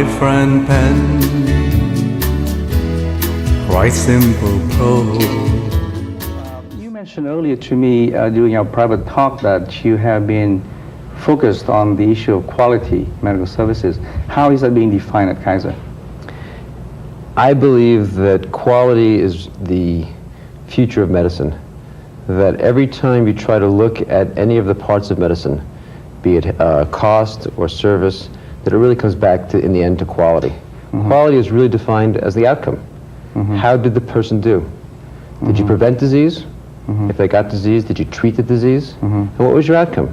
my friend pen, quite simple prose. You mentioned earlier to me during our private talk that you have been focused on the issue of quality medical services. How is that being defined at Kaiser? I believe that quality is the future of medicine. That every time you try to look at any of the parts of medicine, be it cost or service, that it really comes back to, in the end, to quality. Mm-hmm. Quality is really defined as the outcome. Mm-hmm. How did the person do? Mm-hmm. Did you prevent disease? Mm-hmm. If they got disease, did you treat the disease? Mm-hmm. And what was your outcome?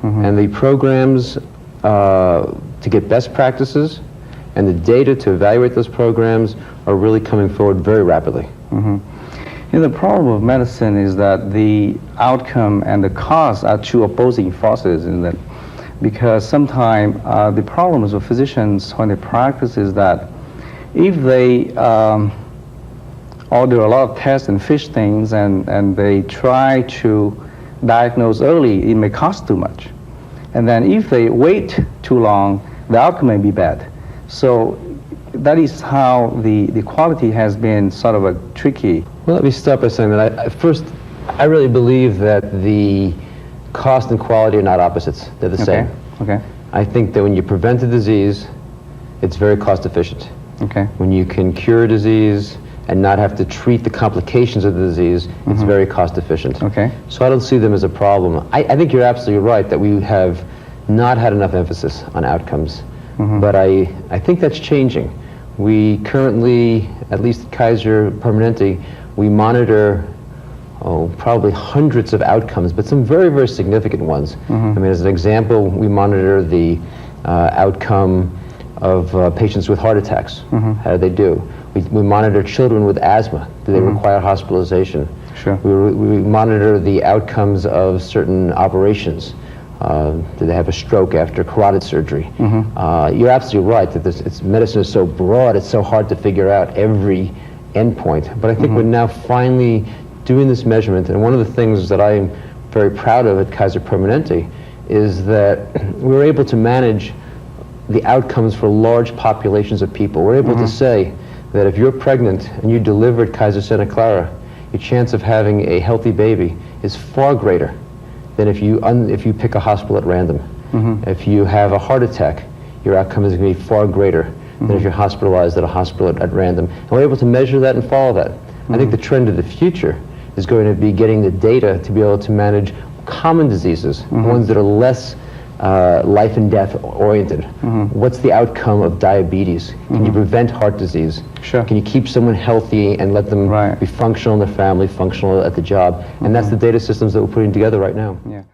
Mm-hmm. And the programs to get best practices and the data to evaluate those programs are really coming forward very rapidly. Mm-hmm. You know, the problem of medicine is that the outcome and the cost are two opposing forces, isn't it? Because sometimes the problems of physicians when they practice is that if they order a lot of tests and fish things and they try to diagnose early, it may cost too much. And then if they wait too long, the outcome may be bad. So that is how the quality has been sort of a tricky. Well, let me start by saying that I really believe that the cost and quality are not opposites. They're the same. Okay. I think that when you prevent a disease, it's very cost efficient. Okay. When you can cure a disease and not have to treat the complications of the disease, it's very cost efficient. Okay. So I don't see them as a problem. I think you're absolutely right that we have not had enough emphasis on outcomes. But I think that's changing. We currently, at least at Kaiser Permanente, we monitor probably hundreds of outcomes, but some very, very significant ones. I mean, as an example, we monitor the outcome of patients with heart attacks. How do they do? We monitor children with asthma. Do they require hospitalization? Sure. We monitor the outcomes of certain operations. Do they have a stroke after carotid surgery? You're absolutely right that medicine is so broad, it's so hard to figure out every endpoint. But I think we're now finally doing this measurement, and one of the things that I am very proud of at Kaiser Permanente is that we're able to manage the outcomes for large populations of people. We're able to say that if you're pregnant and you deliver at Kaiser Santa Clara, your chance of having a healthy baby is far greater than if you pick a hospital at random. If you have a heart attack, your outcome is going to be far greater than if you're hospitalized at a hospital at random. And we're able to measure that and follow that. I think the trend of the future is going to be getting the data to be able to manage common diseases, ones that are less life and death oriented. What's the outcome of diabetes? Can you prevent heart disease? Sure. Can you keep someone healthy and let them be functional in their family, functional at the job? And that's the data systems that we're putting together right now. Yeah.